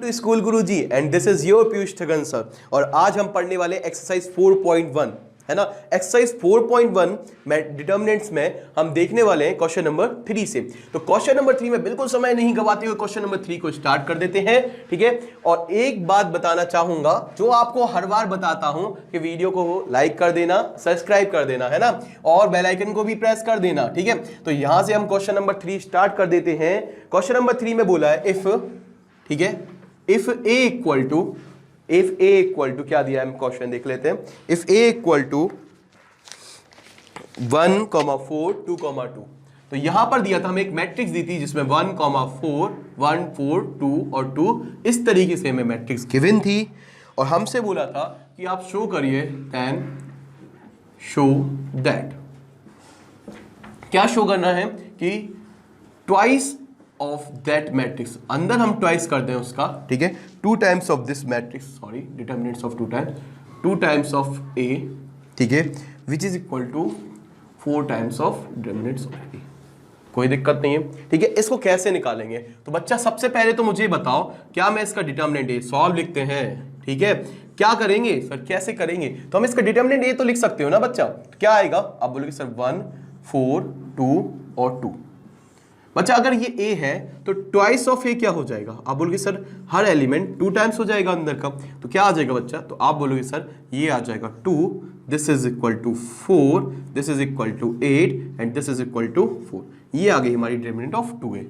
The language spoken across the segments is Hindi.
To school Guruji and this is your Piyush Thagan sir. और आज हम पढ़ने वाले एक्सरसाइज 4.1 है ना। एक्सरसाइज 4.1 में डिटर्मिनेंट्स में हम देखने वाले हैं क्वेश्चन नंबर 3 से। तो क्वेश्चन नंबर 3 में बिल्कुल समय नहीं गवाते हुए क्वेश्चन नंबर 3 को स्टार्ट कर देते हैं, ठीक है। और एक बात बताना चाहूंगा जो आपको हर बार बताता हूं कि वीडियो को लाइक कर देना, सब्सक्राइब कर देना, है ना, और बेल आइकन को भी प्रेस कर देना, ठीक है। तो यहां से हम क्वेश्चन नंबर 3 स्टार्ट कर देते हैं। क्वेश्चन नंबर 3 में बोला है इफ, ठीक है, इफ ए इक्वल टू क्या दिया है, हम क्वेश्चन देख लेते हैं। इफ ए इक्वल टू 1, 4, 2, 2, तो यहां पर दिया था हमें एक मैट्रिक्स दी थी जिसमें 1, 4, 1, 4, 2 और 2 इस तरीके से हमें मैट्रिक्स गिवन थी। और हमसे बोला था कि आप शो करिए, देन शो दैट। क्या शो करना है कि ट्वाइस ऑफ दैट मैट्रिक्स, अंदर हम ट्वाइस कर दें उसका, ठीक है, 2 times of this matrix, sorry determinants of 2 times of A, ठीक है, which is equal to 4 times of determinants of A. कोई दिक्कत नहीं है, ठीक है। इसको कैसे निकालेंगे? तो बच्चा सबसे पहले तो मुझे बताओ, क्या मैं इसका डिटर्मिनेंट ए सॉल्व लिखते हैं, ठीक है। क्या करेंगे सर, कैसे करेंगे? तो हम इसका डिटर्मिनेंट ए तो लिख सकते हो ना बच्चा। तो क्या आएगा? आप बोलोगे सर 1, 4, 2 और 2। बच्चा अगर ये a है तो ट्वाइस ऑफ a क्या हो जाएगा? आप बोलोगे सर हर एलिमेंट 2 टाइम्स हो जाएगा अंदर का, तो क्या आ जाएगा बच्चा? तो आप बोलोगे सर ये आ जाएगा 2, this is equal to 4, this is equal to 8 and this is equal to 4। ये आ गई हमारी determinant of 2a।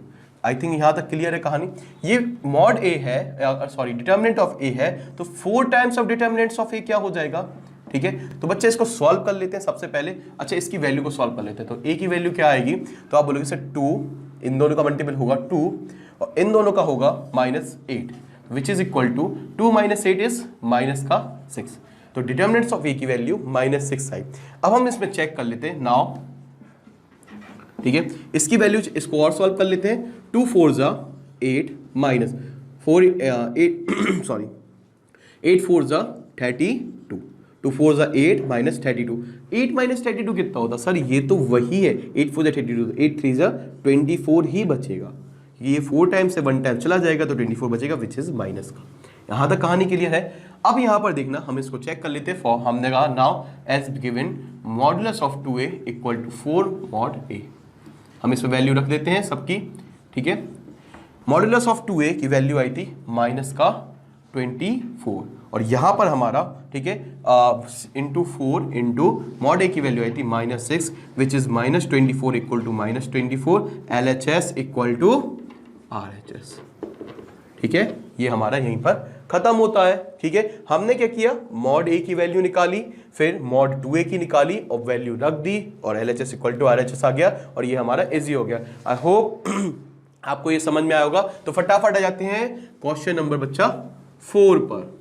I think यहां तक क्लियर है कहानी। ये मॉड a है, सॉरी डिटर्मिनेंट ऑफ a है, तो 4 times of determinants of a क्या हो जाएगा, ठीक है। तो बच्चे इसको सॉल्व कर लेते हैं सबसे पहले। अच्छा, इसकी वैल्यू को सॉल्व कर लेते हैं। तो a की वैल्यू क्या आएगी? तो आप बोलोगे सर 2, इन दोनों का मल्टीपल होगा 2 और इन दोनों का होगा -8, which is equal to 2 - 8 is -6। तो डिटर्मिनेंट्स ऑफ ए की वैल्यू -6 आई। अब हम इसमें चेक कर लेते हैं नाउ, ठीक है। इसकी वैल्यू, इसको और सॉल्व कर लेते हैं। 2 4 जा 8 8 4 जा 32, 2 4 जा 8 -32। 8 -32 कितना होता सर? ये तो वही है, 8 4 जा 32, 8 3 जा 24 ही बचेगा। ये 4 टाइम्स से 1 टाइम चला जाएगा तो 24 बचेगा, विच इज माइनस का। यहां तक कहानी क्लियर है। अब यहां पर देखना, हम इसको चेक कर लेते हैं। हमने कहा now as given modulus of 2a equal to 4 mod a। हम इसमें वैल्यू रख देते हैं सबकी, ठीक है। मॉडुलस ऑफ 2a की वैल्यू आई थी -24 और यहां पर हमारा, ठीक है, इंटू 4 इंटू मॉड a की वैल्यू आई थी -6, which is -24 equal to -24, LHS equal to RHS, ठीक है। ये हमारा यहीं पर खत्म होता है, ठीक है। हमने क्या किया? मॉड a की वैल्यू निकाली, फिर मॉड 2a की निकाली और वैल्यू रख दी और LHS इक्वल टू RHS आ गया और ये हमारा इजी हो गया। आई होप आपको ये समझ में आया होगा। तो फटाफट आ जाते हैं क्वेश्चन नंबर बच्चा 4 पर।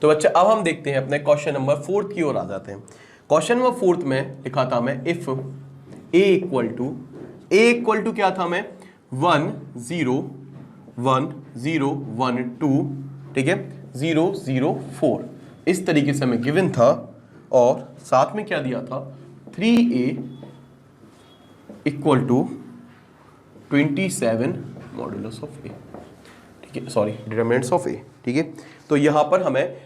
तो बच्चा अब हम देखते हैं अपने क्वेश्चन नंबर 4 की ओर आ जाते हैं। क्वेश्चन नंबर 4 में लिखा था मैं इफ a इक्वल टू क्या था मैं 1 0 1 0 1 2, ठीक है, 0 0 4 इस तरीके से हमें गिवन था। और साथ में क्या दिया था? 3a equal to 27 modulus of a, ठीक है, सॉरी डिटर्मिनेंट्स ऑफ a, ठीक है। तो यहां पर हमें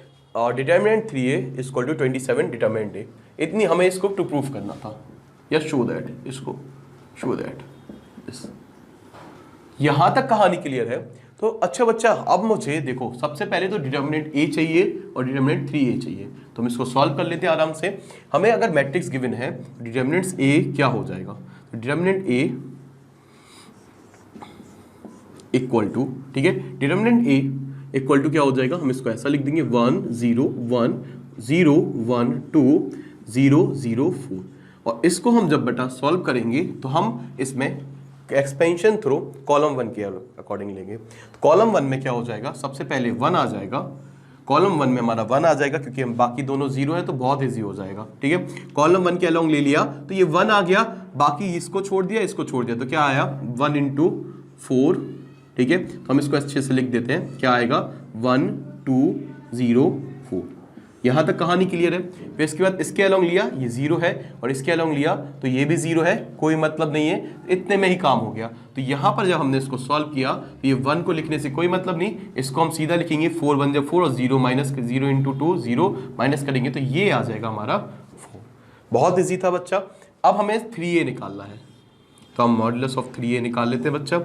determinant 3a equal to 27 determinant a, इतनी हमें इसको टू प्रूफ करना था या शो दैट, इसको शो दैट दिस। यहां तक कहानी क्लियर है। तो अच्छा बच्चा, अब मुझे देखो सबसे पहले तो डिटर्मिनेंट a चाहिए और डिटर्मिनेंट 3a चाहिए। तो हम इसको सॉल्व कर लेते हैं आराम से। हमें अगर मैट्रिक्स गिवन है, डिटर्मिनेंट्स a क्या हो जाएगा? तो डिटर्मिनेंट a इक्वल टू, ठीक है, डिटर्मिनेंट a इक्वल टू क्या हो जाएगा? हम इसको ऐसा लिख देंगे 1 0 1 0 1 2 0 0 4। और इसको हम जब बेटा सॉल्व करेंगे तो हम इसमें एक्सपेंशन थ्रू कॉलम 1 के अकॉर्डिंग लेंगे। तो कॉलम 1 में क्या हो जाएगा? सबसे पहले 1 आ जाएगा, कॉलम 1 में हमारा 1 आ जाएगा क्योंकि हम बाकी दोनों 0 है तो बहुत इजी हो जाएगा, ठीक है। कॉलम 1 के अलोंग ले लिया तो ये 1 आ गया, बाकी इसको छोड़ दिया, इसको छोड़ दिया, तो क्या आया? 1 इंटू 4, ठीक है। तो हम इसको अच्छे से लिख देते हैं, क्या आएगा? 1 2 0 4। यहाँ तक कहानी क्लियर है। फिर इसके बाद इसके अलोंग लिया, ये 0 है, और इसके अलोंग लिया तो ये भी 0 है, कोई मतलब नहीं है, इतने में ही काम हो गया। तो यहाँ पर जब हमने इसको सॉल्व किया तो ये 1 को लिखने से कोई मतलब नहीं, इसको हम सीधा लिखेंगे 4 1 4 और 0 माइनस 0 इंटू 2 0 माइनस करेंगे तो ये आ जाएगा हमारा 4। बहुत ईजी था बच्चा। अब हमें 3a निकालना है, तो हम मॉडुलस ऑफ 3a निकाल लेते हैं बच्चा।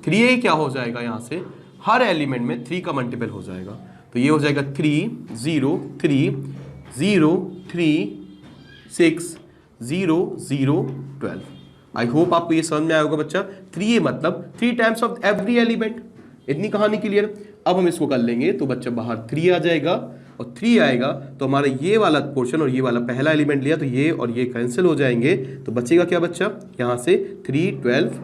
3a क्या हो जाएगा, यहाँ से हर एलिमेंट में 3 का मल्टीपल हो जाएगा, तो ये हो जाएगा 3 0 3 0 3 6 0 0 12। आई होप आपको ये समझ में आया होगा बच्चा। 3a मतलब 3 टाइम्स ऑफ एवरी एलिमेंट, इतनी कहानी क्लियर। अब हम इसको कर लेंगे तो बच्चा बाहर 3 आ जाएगा, और 3 आएगा तो हमारा ये वाला पोर्शन और ये वाला पहला एलिमेंट लिया तो ये और ये कैंसिल हो जाएंगे, तो बचेगा क्या बच्चा, यहाँ से 3 12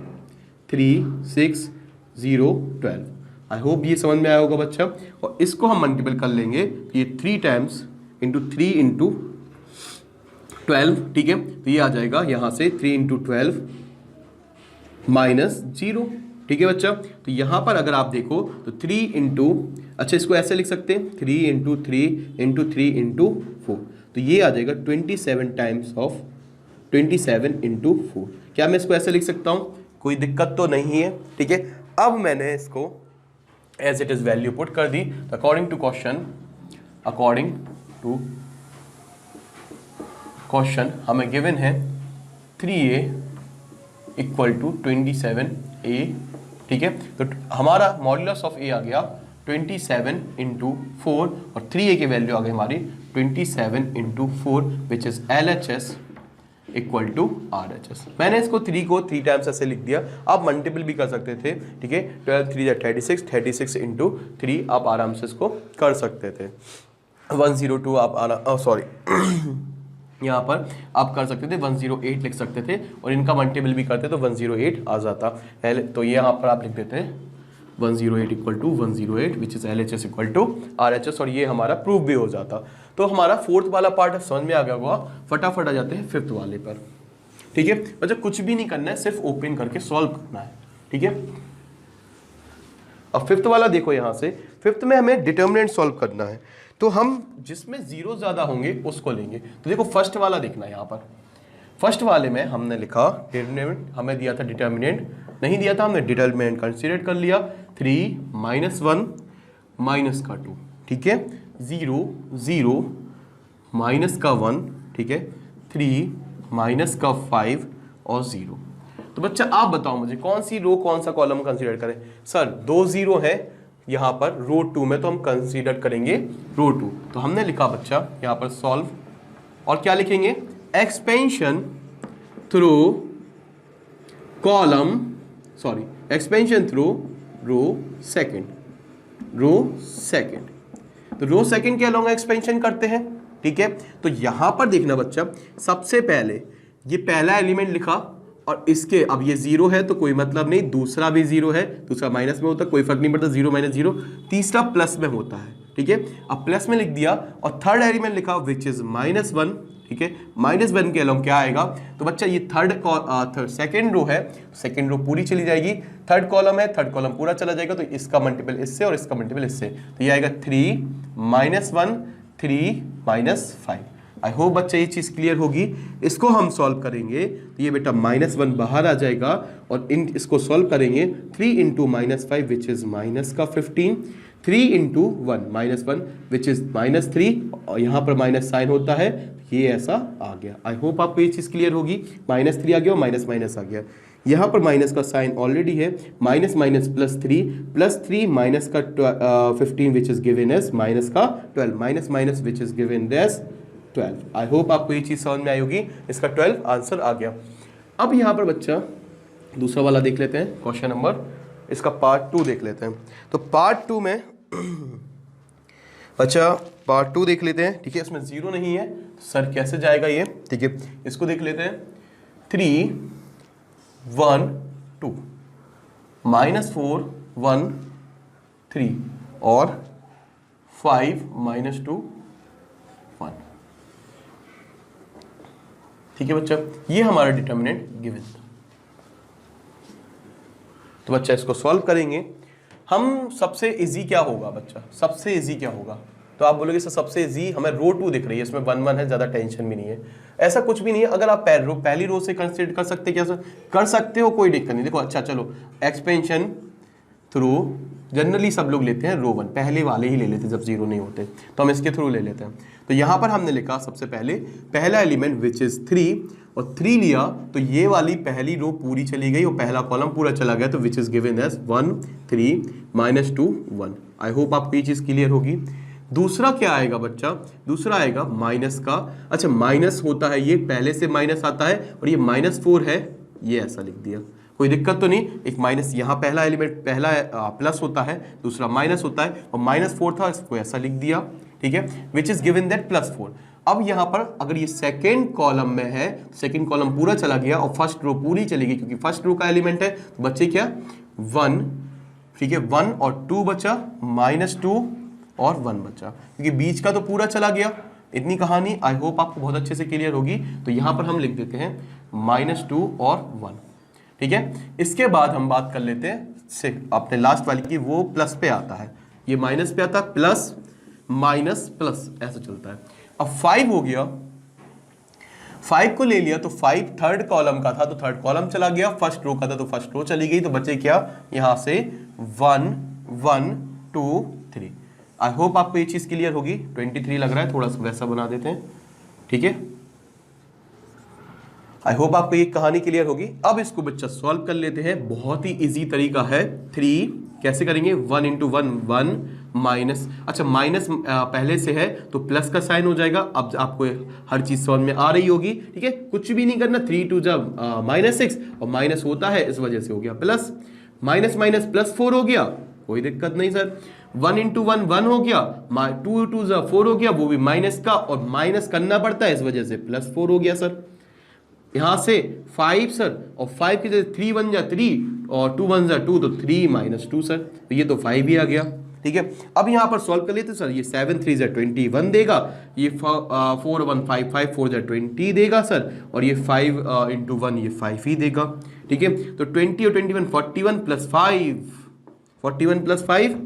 3 6 0 12। आई होप ये समझ में आया होगा बच्चा। और इसको हम मल्टीपल कर लेंगे तो ये 3 टाइम्स इंटू 3 इंटू 12, ठीक है, तो ये आ जाएगा यहाँ से 3 इंटू 12 माइनस 0, ठीक है बच्चा। तो यहाँ पर अगर आप देखो तो 3 इंटू, अच्छा इसको ऐसे लिख सकते हैं 3 इंटू 3 इंटू 3 इंटू 4, तो ये आ जाएगा 27 टाइम्स ऑफ 27 इंटू 4। क्या मैं इसको ऐसे लिख सकता हूँ, कोई दिक्कत तो नहीं है, ठीक है। अब मैंने इसको as it is value put कर दी, तो अकॉर्डिंग टू क्वेश्चन हमें गिवन है 3a इक्वल टू 27a, ठीक है। तो हमारा मॉड्यूलस ऑफ a आ गया 27 इंटू 4 और 3a की वैल्यू आ गई हमारी 27 into 4 which is LHS equal to RHS। मैंने इसको 3 को 3 टाइम्स ऐसे लिख दिया, आप मल्टीपल भी कर सकते थे, ठीक है। 12 3 36 36 इंटू 3 आप आराम से इसको कर सकते थे। 102 आप सॉरी यहाँ पर आप कर सकते थे 108 लिख सकते थे, और इनका मल्टीपल भी करते तो 108 आ जाता। तो ये यहाँ पर आप लिख देते 108 equal to 108 which is LHS equal to RHS, और ये हमारा प्रूफ भी हो जाता। तो हमारा फोर्थ वाला पार्ट समझ में आ गया होगा। फटाफट आ जाते हैं फिफ्थ वाले पर, ठीक है। अच्छा कुछ भी नहीं करना है, सिर्फ ओपन करके सॉल्व करना है, ठीक है। अब फिफ्थ वाला देखो, यहाँ से फिफ्थ में हमें डिटर्मिनेंट सॉल्व करना है, तो हम जिसमें 0 ज्यादा होंगे उसको लेंगे। तो देखो फर्स्ट वाला देखना है, यहाँ पर फर्स्ट वाले में हमने लिखा डिटर्मिनेंट, हमें दिया था डिटर्मिनेंट नहीं दिया था, हमने डिटर्मिनेंट कंसीडर कर लिया 3 -1 माइनस का 2, ठीक है, 0 0 माइनस का 1, ठीक है, 3 माइनस का 5 और 0। तो बच्चा आप बताओ मुझे कौन सी रो कौन सा कॉलम कंसीडर करें। सर 2 0 है यहाँ पर रो 2 में, तो हम कंसीडर करेंगे रो 2। तो हमने लिखा बच्चा यहाँ पर सॉल्व, और क्या लिखेंगे, expansion through column, sorry expansion through row second, तो रो सेकंड के अलोंग एक्सपेंशन करते हैं, ठीक है। तो यहां पर देखना बच्चा, सबसे पहले ये पहला एलिमेंट लिखा, और इसके अब ये 0 है तो कोई मतलब नहीं, दूसरा भी 0 है, दूसरा माइनस में होता है, कोई फर्क नहीं पड़ता, 0 - 0, तीसरा प्लस में होता है, ठीक है। अब प्लस में लिख दिया, और थर्ड एलिमेंट लिखा विच इज -1, ठीक है। -1 के अलोंग क्या आएगा, तो बच्चा ये सेकंड रो है, सेकंड रो पूरी चली जाएगी, थर्ड कॉलम है, थर्ड कॉलम पूरा चला जाएगा, तो इसका मल्टीपल इससे और इसका मल्टीपल इससे, तो ये आएगा 3 -1 3 -5। आई होप बच्चा ये चीज क्लियर होगी। इसको हम सॉल्व करेंगे तो ये बेटा -1 बाहर आ जाएगा, और इसको सॉल्व करेंगे 3 इंटू -5 विच इज माइनस का 15, 3 इंटू 1 -1 विच इज -3, और यहाँ पर माइनस साइन होता है, ये ऐसा आ गया। आई होप आपको ये चीज क्लियर होगी। -3 आ गया और माइनस आ गया, यहाँ पर माइनस का साइन ऑलरेडी है, माइनस +3 माइनस का 15 which is given as minus का 12, minus which is given as 12। I hope आपको ये चीज समझ में आई होगी। इसका 12 आंसर आ गया। अब यहाँ पर बच्चा दूसरा वाला देख लेते हैं, क्वेश्चन नंबर, इसका पार्ट 2 देख लेते हैं। तो पार्ट 2 में अच्छा पार्ट 2 देख लेते हैं, ठीक है। इसमें 0 नहीं है, सर कैसे जाएगा ये, ठीक है। इसको देख लेते हैं, 3 1 2 -4 1 3 और 5 -2 1, ठीक है बच्चा। ये हमारा डिटर्मिनेंट गिवन। तो बच्चा इसको सॉल्व करेंगे हम। सबसे इजी क्या होगा बच्चा, सबसे इजी क्या होगा, तो आप बोलोगे सर सबसे इजी हमें रो 2 दिख रही है, इसमें 1 1 है, ज़्यादा टेंशन भी नहीं है। ऐसा कुछ भी नहीं है, अगर आप पहली रो से कंसिडर कर सकते, क्या सर कर सकते हो, कोई दिक्कत नहीं। देखो अच्छा चलो, एक्सपेंशन थ्रू जनरली सब लोग लेते हैं रो 1, पहले वाले ही ले लेते हैं जब 0 नहीं होते, तो हम इसके थ्रू ले लेते हैं। तो यहाँ पर हमने लिखा सबसे पहले पहला एलिमेंट विच इज़ 3, और 3 लिया तो ये वाली पहली रो पूरी चली गई और पहला कॉलम पूरा चला गया, तो which is given as 1 3 -2 1। I hope आपको ये चीज़ क्लियर होगी। दूसरा क्या आएगा बच्चा, दूसरा आएगा माइनस का। अच्छा माइनस होता है, ये पहले से माइनस आता है, और ये -4 है, ये ऐसा लिख दिया, कोई दिक्कत तो नहीं। एक माइनस यहाँ पहला एलिमेंट, पहला प्लस होता है, दूसरा माइनस होता है, और -4 था, इसको ऐसा लिख दिया, ठीक है, विच इज गिवन दैट +4। अब यहाँ पर अगर ये सेकेंड कॉलम में है, सेकेंड कॉलम पूरा चला गया और फर्स्ट रो पूरी चली गई, क्योंकि फर्स्ट रो का एलिमेंट है, तो बच्चे क्या 1, ठीक है, 1 और 2 बचा, -2 और 1 बचा, क्योंकि बीच का तो पूरा चला गया। इतनी कहानी आई होप आपको बहुत अच्छे से क्लियर होगी। तो यहाँ पर हम लिख देते हैं -2 और 1, ठीक है। इसके बाद हम बात कर लेते हैं अपने लास्ट वाली की, वो प्लस पे आता है, ये माइनस पे आता है, प्लस माइनस प्लस ऐसा चलता है। अब 5 हो गया, 5 को ले लिया तो 5 थर्ड कॉलम का था, तो थर्ड कॉलम चला गया, फर्स्ट रो का था तो फर्स्ट रो चली गई, तो बचे क्या यहां से 1 1 2 3। आई होप आपको ये चीज क्लियर होगी। 23 लग रहा है, थोड़ा सा वैसा बना देते हैं, ठीक है। आई होप आपको ये कहानी क्लियर होगी। अब इसको बच्चा सॉल्व कर लेते हैं, बहुत ही इजी तरीका है। 3 कैसे करेंगे, 1 × 1 1 माइनस, अच्छा माइनस पहले से है तो प्लस का साइन हो जाएगा। अब आपको हर चीज समझ में आ रही होगी, ठीक है, कुछ भी नहीं करना। 3 2 जब -6 और माइनस होता है, इस वजह से हो गया प्लस, माइनस माइनस +4 हो गया, कोई दिक्कत नहीं सर। 1 × 1 1 हो गया, 2 2 4 हो गया, वो भी माइनस का, और माइनस करना पड़ता है, इस वजह से +4 हो गया सर। यहां से 5 सर, और 5 की जगह 3 1 जा 3 और 2 1 जा 2, तो 3 -2 सर, तो ये तो 5 ही आ गया, ठीक है। अब यहां पर सॉल्व कर लेते सर, ये 7 3 जा 21 देगा, ये 4 1 5 5 4 जा 20 देगा सर, और ये 5 × 1 ये 5 ही देगा, ठीक है। तो 20 और 21 41 + 5 41 + 5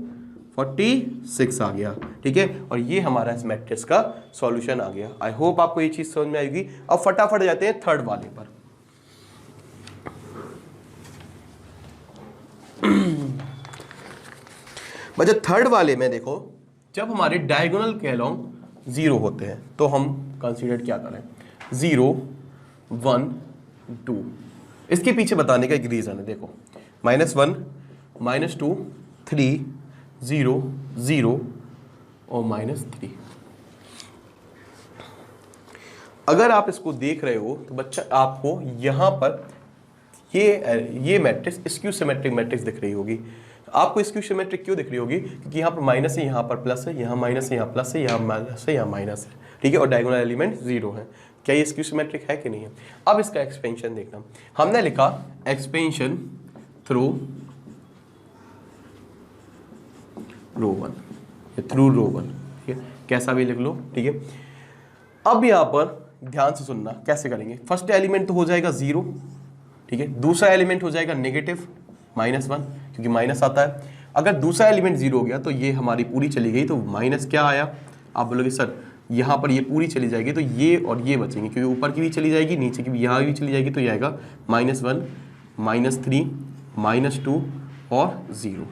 46 आ गया, ठीक है। और ये हमारा इस मैट्रिक्स का सॉल्यूशन आ गया। आई होप आपको ये चीज समझ में आएगी। अब फटाफट जाते हैं थर्ड वाले पर। बच्चा थर्ड वाले में देखो, जब हमारे डायगोनल के अलोंग 0 होते हैं तो हम कंसीडर क्या करें, 0 1 2। इसके पीछे बताने का एक रीजन है, देखो -1 -2 3 0 0 और -3। अगर आप इसको देख रहे हो तो बच्चा आपको यहां पर ये मैट्रिक्स स्क्यू सिमेट्रिक मैट्रिक्स दिख रही होगी। आपको स्क्यू सिमेट्रिक क्यों दिख रही होगी, क्योंकि यहाँ पर माइनस है, यहाँ पर प्लस है, यहाँ माइनस है, यहाँ प्लस है, यहाँ माइनस है, यहाँ माइनस है, ठीक है, और डायगोनल एलिमेंट 0 है। क्या ये स्क्यू सिमेट्रिक है कि नहीं है। अब इसका एक्सपेंशन देखना, हमने लिखा एक्सपेंशन थ्रू रो 1, थ्रू रो 1, ठीक है, कैसा भी लिख लो, ठीक है। अब यहाँ पर ध्यान से सुनना, कैसे करेंगे। फर्स्ट एलिमेंट तो हो जाएगा 0, ठीक है, दूसरा एलिमेंट हो जाएगा नेगेटिव -1, क्योंकि माइनस आता है। अगर दूसरा एलिमेंट 0 हो गया तो ये हमारी पूरी चली गई, तो माइनस क्या आया, आप बोलोगे सर यहाँ पर ये पूरी चली जाएगी तो ये और ये बचेंगे, क्योंकि ऊपर की भी चली जाएगी, नीचे की भी, यहाँ भी चली जाएगी, तो ये आएगा -1 -3 -2 और 0,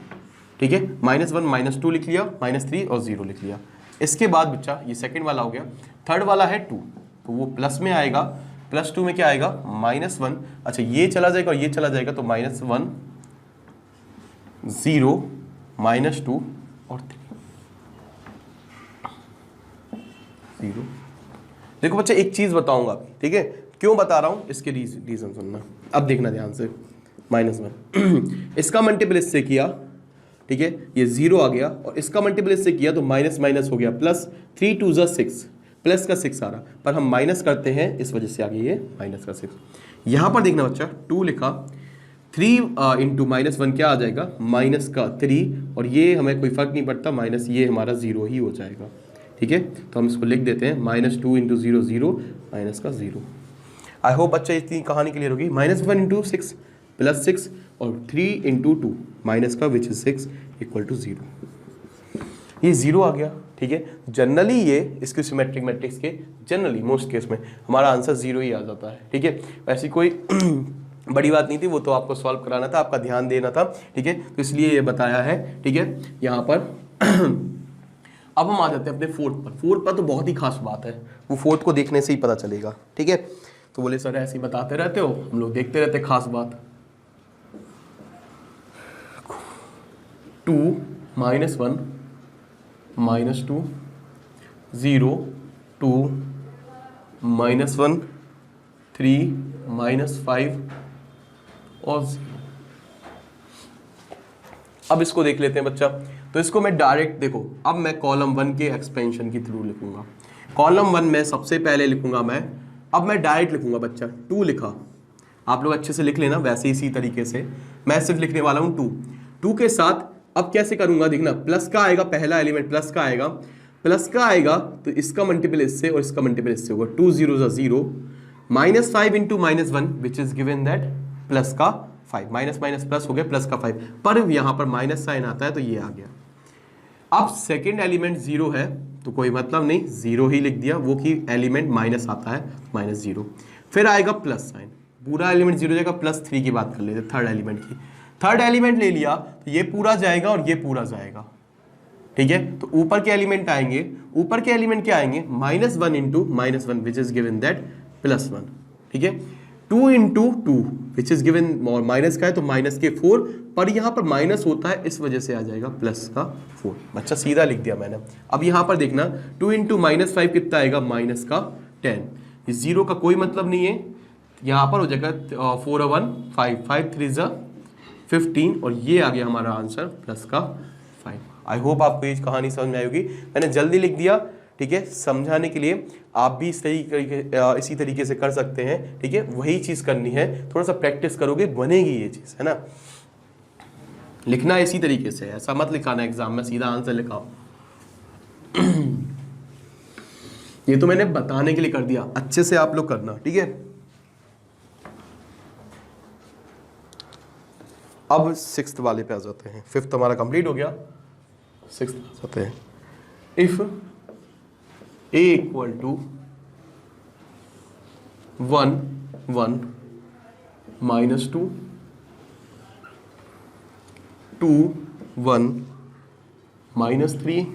ठीक है। -1 -2 लिख लिया, -3 और 0 लिख लिया। इसके बाद बच्चा ये सेकंड वाला हो गया। थर्ड वाला है 2, तो वो प्लस में आएगा, +2 में क्या आएगा -1, अच्छा ये चला जाएगा और ये चला जाएगा, तो -1 0 -2 और 3 0। देखो बच्चे एक चीज बताऊंगा अभी, ठीक है, क्यों बता रहा हूं इसके रीजन सुनना। अब देखना ध्यान से, -1 इसका मल्टीपल इससे किया, ठीक है, ये 0 आ गया, और इसका मल्टीपल इससे किया तो माइनस माइनस हो गया प्लस, 3 2 जा 6, प्लस का 6 आ रहा, पर हम माइनस करते हैं, इस वजह से आ गया ये माइनस का 6। यहां पर देखना बच्चा, 2 लिखा, 3 × -1 क्या आ जाएगा -3, और ये हमें कोई फर्क नहीं पड़ता, माइनस ये हमारा 0 ही हो जाएगा, ठीक है। तो हम इसको लिख देते हैं -2 × 0 0 माइनस का 0। आई होप बच्चा इतनी कहानी क्लियर होगी। -1 × 6 +6 और 3 × 2 माइनस का विच इज 6 = 0। ये 0 आ गया, ठीक है। जनरली ये इसके सिमेट्रिक मैट्रिक्स के जनरली मोस्ट केस में हमारा आंसर 0 ही आ जाता है, ठीक है। ऐसी कोई बड़ी बात नहीं थी, वो तो आपको सॉल्व कराना था, आपका ध्यान देना था, ठीक है। तो इसलिए ये बताया है, ठीक है, यहाँ पर। अब हम आ जाते हैं अपने फोर्थ पर तो बहुत ही खास बात है, वो फोर्थ को देखने से ही पता चलेगा, ठीक है। तो बोले सर ऐसे ही बताते रहते हो, हम लोग देखते रहते खास बात। 2 -1 -2 0 2 -1 3 -5 और 0। अब इसको देख लेते हैं बच्चा। तो इसको मैं डायरेक्ट देखो, अब मैं कॉलम 1 के एक्सपेंशन के थ्रू लिखूंगा। कॉलम 1 में सबसे पहले लिखूंगा मैं, अब मैं डायरेक्ट लिखूंगा बच्चा। 2 लिखा, आप लोग अच्छे से लिख लेना, वैसे इसी तरीके से मैं सिर्फ लिखने वाला हूं 2 के साथ। अब कैसे करूंगा देखना, प्लस का आएगा, पहला एलिमेंट प्लस का आएगा, प्लस का आएगा तो इसका मल्टीपल इससे और इसका मल्टीपल इससे होगा। 2 0 0 -5 × -1 विच इज गिवन दैट प्लस का 5, माइनस माइनस प्लस हो गया, प्लस का 5, पर यहां पर माइनस साइन आता है तो ये आ गया। अब सेकेंड एलिमेंट 0 है तो कोई मतलब नहीं, 0 ही लिख दिया, वो कि एलिमेंट माइनस आता है, -0। फिर आएगा प्लस साइन, पूरा एलिमेंट 0 जाएगा। +3 की बात कर लेते, थर्ड एलिमेंट की। थर्ड एलिमेंट ले लिया तो ये पूरा जाएगा और ये पूरा जाएगा, ठीक है। तो ऊपर के एलिमेंट आएंगे, ऊपर के एलिमेंट क्या आएंगे, -1 × -1 विच इज गिवन दैट +1, ठीक है। 2 × 2 विच इज गिवन, और माइनस का है तो माइनस के 4, पर यहाँ पर माइनस होता है इस वजह से आ जाएगा प्लस का 4। बच्चा सीधा लिख दिया मैंने। अब यहाँ पर देखना 2 × -5 कितना आएगा, माइनस का 10। इस 0 का कोई मतलब नहीं है, यहाँ पर हो जाएगा 4 और 1 5, 5 3 ज़ा 15, और ये आ गया हमारा आंसर प्लस का 5। आई होप आपको ये कहानी समझ में आई होगी। मैंने जल्दी लिख दिया, ठीक है, समझाने के लिए। आप भी इसी तरीके से कर सकते हैं, ठीक है। वही चीज़ करनी है, थोड़ा सा प्रैक्टिस करोगे बनेगी ये चीज़, है ना। लिखना इसी तरीके से, ऐसा मत लिखाना एग्जाम में सीधा आंसर लिखाओ। ये तो मैंने बताने के लिए कर दिया, अच्छे से आप लोग करना, ठीक है। अब 6th वाले पे आ जाते हैं। 5th हमारा कंप्लीट हो गया, 6th आ जाते हैं। इफ a = 1 1 -2 2 1 -3,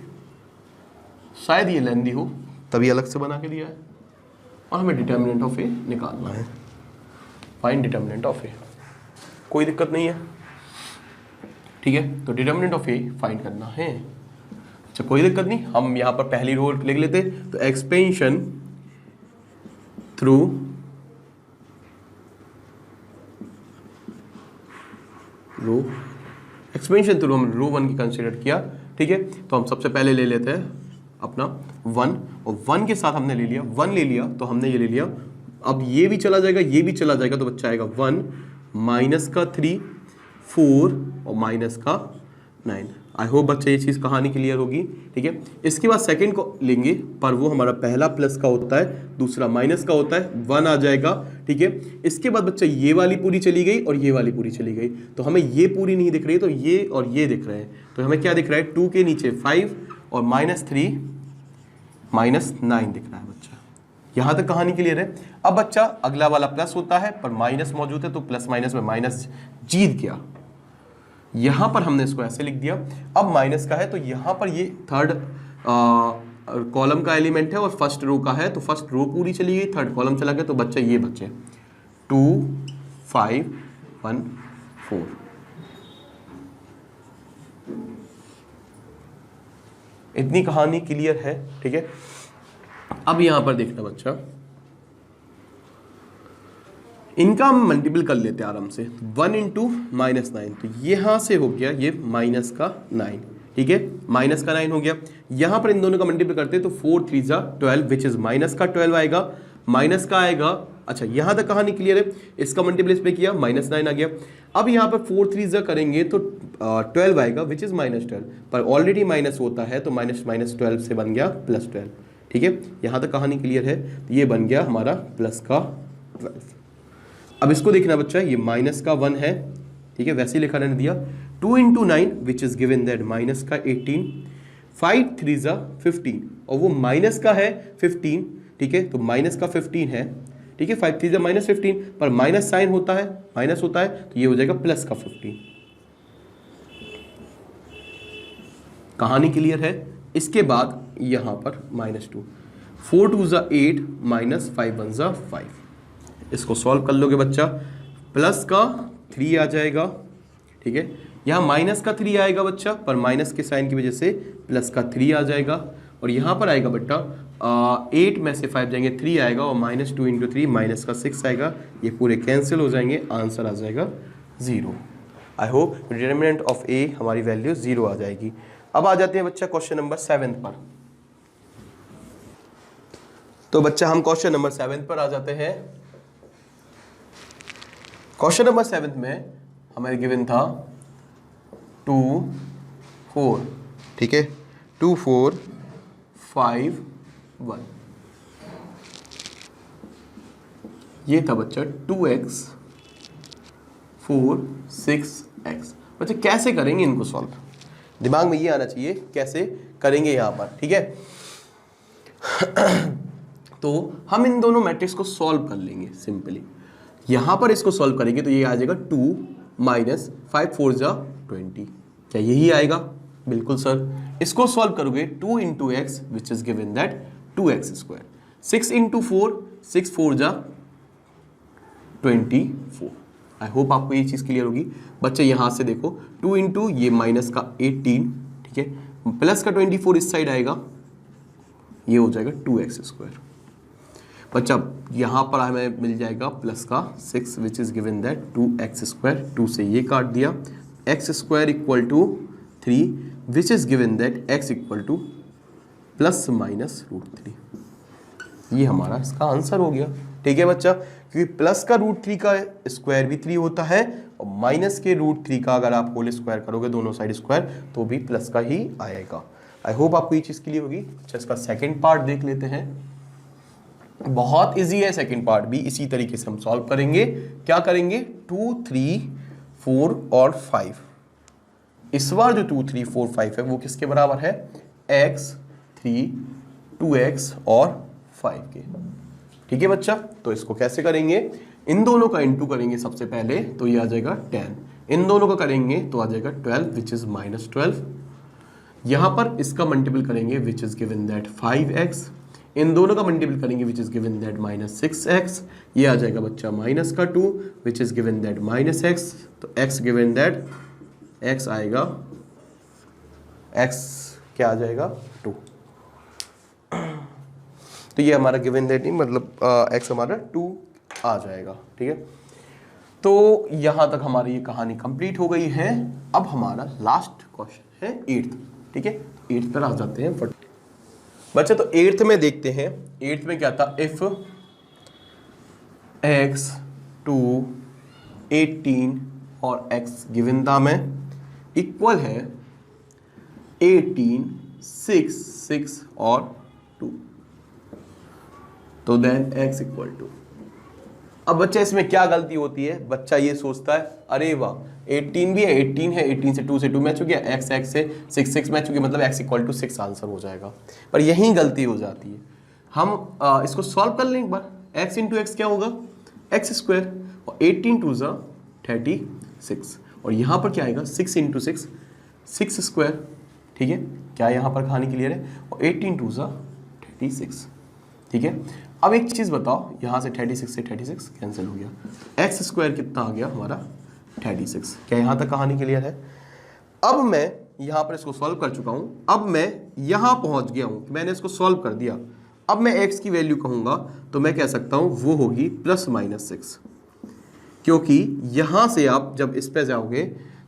शायद ये लेंदी हो तभी अलग से बना के दिया है, और हमें डिटर्मिनेंट ऑफ ए निकालना है। फाइंड डिटर्मिनेंट ऑफ ए, कोई दिक्कत नहीं है, ठीक है। तो डिटर्मिनेंट ऑफ ए फाइंड करना है। अच्छा, कोई दिक्कत नहीं, हम यहाँ पर पहली रो लिख लेते। तो एक्सपेंशन थ्रू रो, एक्सपेंशन थ्रू हम रो 1 की कंसीडर किया, ठीक है। तो हम सबसे पहले ले लेते हैं अपना 1, और 1 के साथ हमने ले लिया, 1 ले लिया तो हमने ये ले लिया। अब ये भी चला जाएगा, ये भी चला जाएगा, तो बच्चा आएगा 1 माइनस का 3 4 और माइनस का 9। आई होप बच्चे ये चीज़ कहानी क्लियर होगी, ठीक है। इसके बाद सेकंड को लेंगे, पर वो हमारा पहला प्लस का होता है, दूसरा माइनस का होता है, 1 आ जाएगा, ठीक है। इसके बाद बच्चा ये वाली पूरी चली गई और ये वाली पूरी चली गई, तो हमें ये पूरी नहीं दिख रही है, तो ये और ये दिख रहे हैं। तो हमें क्या दिख रहा है, 2 के नीचे 5 और -3 -9 दिख रहा है बच्चा। यहाँ तक कहानी क्लियर है। अब बच्चा अगला वाला प्लस होता है पर माइनस मौजूद है, तो प्लस माइनस में माइनस जीत गया। यहां पर हमने इसको ऐसे लिख दिया। अब माइनस का है तो यहां पर ये थर्ड कॉलम का एलिमेंट है और फर्स्ट रो का है, तो फर्स्ट रो पूरी चली गई, थर्ड कॉलम चला गया, तो बच्चा ये बचे 2 5 1 4। इतनी कहानी क्लियर है, ठीक है। अब यहां पर देखना बच्चा, इनका हम मल्टीपल कर लेते हैं आराम से। 1 × -9, तो यहां से हो गया ये माइनस का 9, ठीक है, माइनस का 9 हो गया। यहां पर इन दोनों का मल्टीपल करते हैं तो 4 3 ज़ा 12 विच इज माइनस का 12 आएगा, माइनस का आएगा। अच्छा, यहां तक कहानी क्लियर है। इसका मल्टीपल इस पे किया, -9 आ गया। अब यहां पर 4 3 ज़ा करेंगे तो 12 आएगा विच इज -12, पर ऑलरेडी माइनस होता है तो -12 से बन गया +12, ठीक है। यहां तक कहानी क्लियर है। तो ये बन गया हमारा प्लस का 12। अब इसको देखना बच्चा, ये माइनस का 1 है, ठीक है, वैसे ही लिखा रहने दिया। 2 × 9 विच इज गिवन दैट माइनस का 18, 5 3 ज़ा 15 और वो माइनस का है 15, ठीक है, तो माइनस का 15 है, ठीक है, 5 3 ज़ा -15, पर माइनस साइन होता है, माइनस होता है, तो ये हो जाएगा प्लस का 15। कहानी क्लियर है। इसके बाद यहां पर -2, 4 2 ज़ा 8 -5 1 ज़ा 5। इसको सॉल्व कर लोगे बच्चा, प्लस का 3 आ जाएगा, ठीक है, यहाँ माइनस का 3 आएगा बच्चा, पर माइनस के साइन की वजह से प्लस का 3 आ जाएगा, और यहाँ पर आएगा बेटा 8 में से 5 जाएंगे, 3 आएगा, और -2 × 3 माइनस का 6 आएगा, ये पूरे कैंसिल हो जाएंगे, आंसर आ जाएगा 0। आई होप डिटरमिनेंट ऑफ ए हमारी वैल्यू 0 आ जाएगी। अब आ जाते हैं बच्चा क्वेश्चन नंबर 7 पर। तो बच्चा हम क्वेश्चन नंबर 7 पर आ जाते हैं। क्वेश्चन नंबर 7 में हमें गिवन था 2 4, ठीक है, 2 4 5 1। ये था बच्चा 2x 4 6x। बच्चा कैसे करेंगे इनको सॉल्व, दिमाग में ये आना चाहिए कैसे करेंगे यहाँ पर, ठीक है। तो हम इन दोनों मैट्रिक्स को सॉल्व कर लेंगे सिंपली। यहां पर इसको सॉल्व करेंगे तो ये आ जाएगा 2 - 5 4 ज़ा 20। क्या यही आएगा? बिल्कुल सर। इसको सॉल्व करोगे 2 × x which is given that 2x², 6 × 4 6 4 ज़ा 24। आई होप आपको ये चीज क्लियर होगी। बच्चे यहां से देखो 2 × ये माइनस का 18, ठीक है, प्लस का 24 इस साइड आएगा, ये हो जाएगा 2x²। बच्चा यहाँ पर हमें मिल जाएगा प्लस का 6 which is given that 2x², 2 से ये काट दिया, x² = 3 which is given that x = ±√3। ये हमारा इसका आंसर हो गया, ठीक है बच्चा, क्योंकि प्लस का √3 का स्क्वायर भी 3 होता है, और माइनस के √3 का अगर आप होल स्क्वायर करोगे दोनों साइड स्क्वायर तो भी प्लस का ही आएगा। आई होप आपको ये चीज क्लियर होगी। अच्छा, इसका सेकंड पार्ट देख लेते हैं। बहुत इजी है, सेकंड पार्ट भी इसी तरीके से हम सॉल्व करेंगे। क्या करेंगे? 2 3 4 और 5। इस बार जो 2 3 4 5 है वो किसके बराबर है? x 3 2x और 5 के, ठीक है बच्चा। तो इसको कैसे करेंगे? इन दोनों का इंटू करेंगे सबसे पहले, तो ये आ जाएगा 10। इन दोनों का करेंगे तो आ जाएगा 12 विच इज -12। यहां पर इसका मल्टीपल करेंगे विच इज गिवन दैट 5x। इन दोनों का मल्टीपल करेंगे विच इज गिवन दैट -6x। ये आ जाएगा बच्चा माइनस का 2 विच इज गिवन दैट -x। तो x गिवन दैट x आएगा, x क्या आ जाएगा? 2। तो ये हमारा गिवन दैट नहीं, मतलब x हमारा 2 आ जाएगा, ठीक है। तो यहां तक हमारी ये कहानी कंप्लीट हो गई है। अब हमारा लास्ट क्वेश्चन है 8th, ठीक है। 8th पर आ जाते हैं बच्चे। तो 8th में देखते हैं, 8th में क्या था? इफ x 2 18 और x गिवन था में इक्वल है 18 6 6 और 2, तो देन x = 2। अब बच्चा इसमें क्या गलती होती है? बच्चा ये सोचता है अरे वाह 18 भी है, 18 है, 18 से 2 से 2 मैच हो गया, x से 6 6 मैच हो गया, मतलब x = 6 आंसर हो जाएगा। पर यही गलती हो जाती है। हम इसको सॉल्व कर लें एक बार। x × x क्या होगा? x², और 18 2 ज़ा 36, और यहाँ पर क्या आएगा? 6 × 6 6², ठीक है। क्या यहाँ पर कहानी क्लियर है? और 18 2 ज़ा 36, ठीक है। अब एक चीज़ बताओ, यहाँ से 36 से 36 कैंसिल हो गया, x² कितना आ गया हमारा? 36। क्या यहाँ तक कहानी क्लियर है? अब मैं यहाँ पर इसको सॉल्व कर चुका हूँ। अब मैं यहाँ पहुँच गया हूँ, मैंने इसको सॉल्व कर दिया। अब मैं x की वैल्यू कहूँगा तो मैं कह सकता हूँ वो होगी ±6, क्योंकि यहाँ से आप जब इस पे जाओगे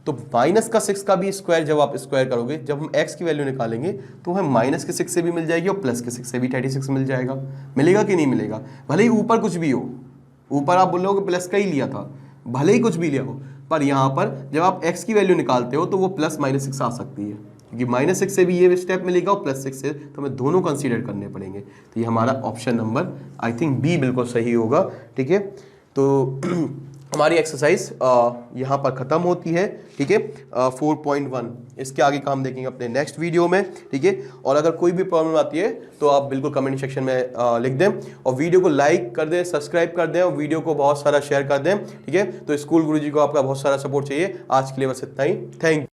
तो -6 का भी स्क्वायर जब आप स्क्वायर करोगे, जब हम x की वैल्यू निकालेंगे तो हमें -6 से भी मिल जाएगी और +6 से भी 36 मिल जाएगा। मिलेगा कि नहीं मिलेगा? भले ही ऊपर कुछ भी हो, ऊपर आप बोलोगे प्लस का ही लिया था, भले ही कुछ भी लिया हो, पर यहाँ पर जब आप x की वैल्यू निकालते हो तो वो +-6 आ सकती है, क्योंकि -6 से भी ये स्टेप मिलेगा और +6 से, तो हमें दोनों कंसीडर करने पड़ेंगे। तो ये हमारा option number I think B बिल्कुल सही होगा, ठीक है। तो हमारी एक्सरसाइज यहाँ पर ख़त्म होती है, ठीक है। 4.1 इसके आगे का हम देखेंगे अपने नेक्स्ट वीडियो में, ठीक है। और अगर कोई भी प्रॉब्लम आती है तो आप बिल्कुल कमेंट सेक्शन में लिख दें, और वीडियो को लाइक कर दें, सब्सक्राइब कर दें, और वीडियो को बहुत सारा शेयर कर दें, ठीक है। तो स्कूल गुरुजी को आपका बहुत सारा सपोर्ट चाहिए। आज के लिए बस इतना ही। Thank you.